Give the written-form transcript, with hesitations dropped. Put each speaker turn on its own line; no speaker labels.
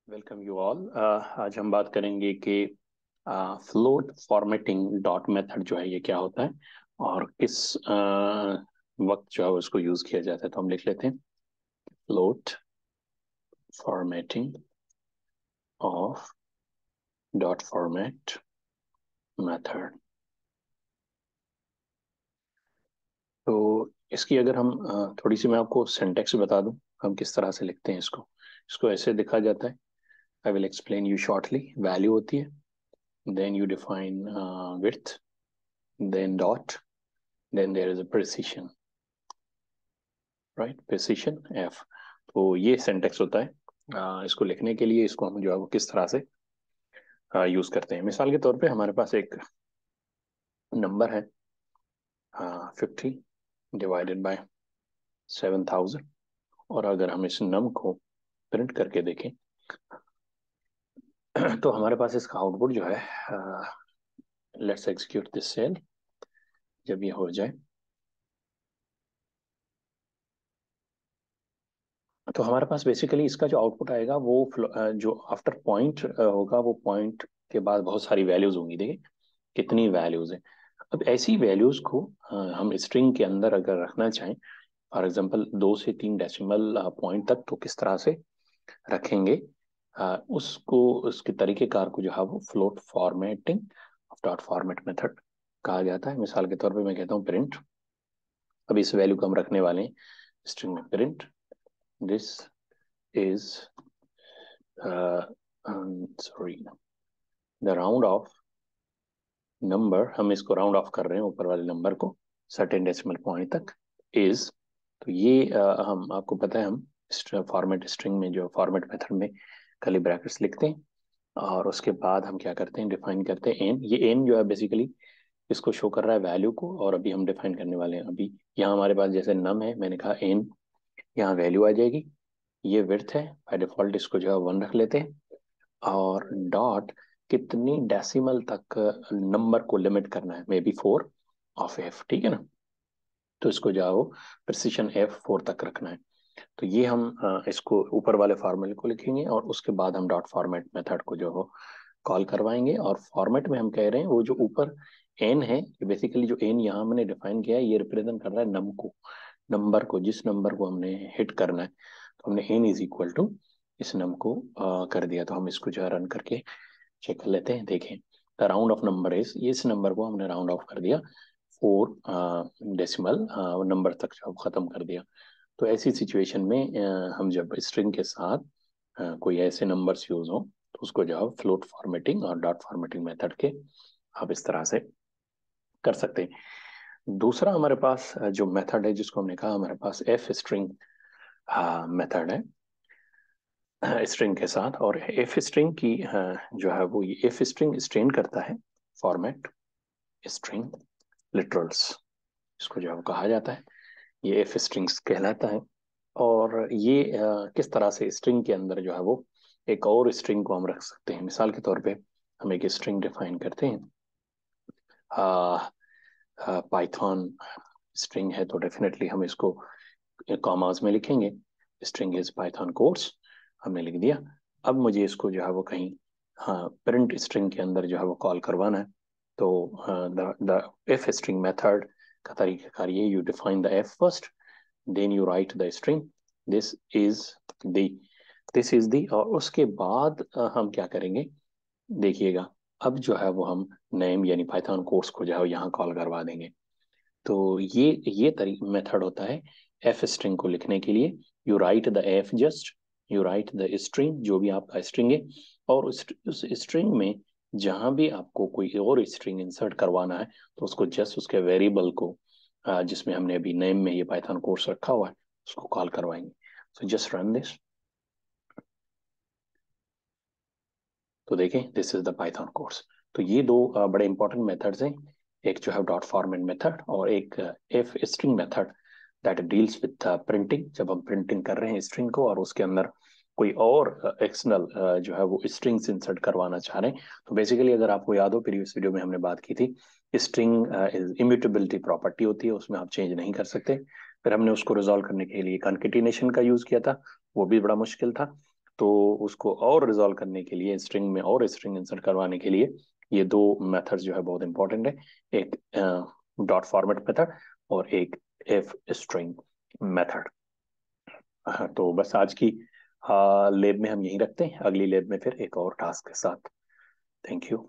Welcome you all. आज हम बात करेंगे कि फ्लोट फॉर्मेटिंग डॉट मेथड जो है ये क्या होता है और किस वक्त जो है उसको यूज किया जाता है। तो हम लिख लेते हैं float formatting of dot format method. तो इसकी अगर हम थोड़ी सी मैं आपको सिंटेक्स बता दूं, हम किस तरह से लिखते हैं इसको। इसको ऐसे लिखा जाता है। I will explain you shortly. Value होती है, then you define width, then dot, then there is a precision, right? precision f। तो ये सिंटेक्स होता है। इसको लिखने के लिए इसको हम जो है वो किस तरह से यूज करते हैं। मिसाल के तौर पे हमारे पास एक नंबर है 50 डिवाइडेड बाय 7000, और अगर हम इस नम को प्रिंट करके देखें तो हमारे पास इसका आउटपुट जो है, लेट्स एग्जीक्यूट दिस सेल। जब ये हो जाए तो हमारे पास बेसिकली इसका जो आउटपुट आएगा वो जो आफ्टर पॉइंट होगा, वो पॉइंट के बाद बहुत सारी वैल्यूज होंगी। देखिए कितनी वैल्यूज है। अब ऐसी वैल्यूज को हम स्ट्रिंग के अंदर अगर रखना चाहें, फॉर एग्जांपल 2 से 3 डेसिमल पॉइंट तक, तो किस तरह से रखेंगे उसको, उसके तरीकेकार को जो है वो float formatting of dot format method कहा जाता है। मिसाल के तौर पे मैं कहता हूँ प्रिंट। अब इस वैल्यू को हम रखने वाले हैं स्ट्रिंग में। Print this is sorry the round of number. हम इसको राउंड ऑफ कर रहे हैं ऊपर वाले नंबर को सर्टेन डेसिमल पॉइंट तक इज। तो ये हम आपको पता है, हम फॉर्मेट स्ट्रिंग में जो फॉर्मेट मेथड में कर्ली ब्रैकेट्स लिखते हैं और उसके बाद हम क्या करते हैं, डिफाइन करते हैं एन। ये एन जो है बेसिकली इसको शो कर रहा है वैल्यू को, और अभी हम डिफाइन करने वाले हैं। अभी यहाँ हमारे पास जैसे नम है, मैंने कहा एन, यहाँ वैल्यू आ जाएगी। ये विड्थ है, बाय डिफॉल्ट इसको जो है 1 रख लेते हैं। और डॉट कितनी डेसिमल तक नंबर को लिमिट करना है, मे बी 4 ऑफ एफ, ठीक है ना। तो इसको जाओ प्रिसिशन F4 तक रखना है। तो ये हम इसको ऊपर वाले फॉर्मूले को लिखेंगे और उसके बाद हम डॉट फॉर्मेट मेथड को जो हो कॉल करवाएंगे। और फॉर्मेट में हम कह रहे हैं वो जो ऊपर एन है, बेसिकली जो एन यहाँ मैंने डिफाइन किया है, ये रिप्रेजेंट कर रहा है नम को, नंबर को, जिस नंबर को हमने हिट करना है। तो हमने एन इज इक्वल टू इस नम को कर दिया। तो हम इसको जो है रन करके चेक कर लेते हैं। देखें the round of number is, इस नंबर को हमने राउंड ऑफ कर दिया 4 डेसिमल नंबर तक जो खत्म कर दिया। तो ऐसी सिचुएशन में हम जब स्ट्रिंग के साथ कोई ऐसे नंबर्स यूज हो तो उसको जो है फ्लोट फॉर्मेटिंग और डॉट फॉर्मेटिंग मेथड के आप इस तरह से कर सकते हैं। दूसरा हमारे पास जो मेथड है, जिसको हमने कहा हमारे पास एफ स्ट्रिंग मेथड है स्ट्रिंग के साथ। और एफ स्ट्रिंग की जो है वो, ये एफ स्ट्रिंग स्ट्रेन करता है फॉर्मेट स्ट्रिंग लिटरल्स, इसको जो है वो कहा जाता है। ये एफ स्ट्रिंग्स कहलाता है। और ये किस तरह से स्ट्रिंग के अंदर जो है वो एक और स्ट्रिंग को हम रख सकते हैं। मिसाल के तौर पे हम एक स्ट्रिंग डिफाइन करते हैं, पाइथन स्ट्रिंग है, तो डेफिनेटली हम इसको कॉमास में लिखेंगे। स्ट्रिंग इज पाइथन कोड्स, हमने लिख दिया। अब मुझे इसको जो है वो कहीं प्रिंट स्ट्रिंग के अंदर जो है वो कॉल करवाना है। तो द एफ स्ट्रिंग मेथड का तरीकाकार ये, you define the f first, then you write the string this is the, this is the, और उसके बाद हम क्या करेंगे देखिएगा। अब जो है वो हम नेम यानी पाइथन कोड्स को जो है यहाँ कॉल करवा देंगे। तो ये तरीका मेथड होता है एफ स्ट्रिंग को लिखने के लिए। You write the F just, you write the string, जो भी आपका स्ट्रिंग है, और उस स्ट्रिंग में जहां भी आपको कोई और स्ट्रिंग इंसर्ट करवाना है तो उसको जस्ट उसके वेरिएबल को जिसमें हमने अभी नेम में ये पाइथन कोर्स रखा हुआ है उसको कॉल करवाएंगे। So just run this. तो देखें this is the Python course. तो ये दो बड़े इंपॉर्टेंट मेथड्स हैं, एक जो है डॉट फॉर्मेट मेथड और एक F string method that deals with printing. जब हम प्रिंटिंग कर रहे हैं स्ट्रिंग को और उसके अंदर कोई और एक्सटर्नल जो है वो स्ट्रिंग्स इंसर्ट करवाना चाह रहे हैं, तो बेसिकली अगर आपको याद हो प्रीवियस वीडियो में हमने बात की थी, स्ट्रिंग इम्यूटेबिलिटी प्रॉपर्टी होती है, उसमें आप चेंज नहीं कर सकते। फिर हमने उसको रिजॉल्व करने के लिए कॉन्केटिनेशन का यूज किया था, वो भी बड़ा मुश्किल था। तो उसको और रिजॉल्व करने के लिए, स्ट्रिंग में और स्ट्रिंग इंसर्ट करवाने के लिए ये दो मेथड्स जो है बहुत इंपॉर्टेंट है। एक डॉट फॉर्मेट मेथड और एक इफ स्ट्रिंग मेथड। तो बस आज की लैब में हम यही रखते हैं, अगली लैब में फिर एक और टास्क के साथ। Thank you.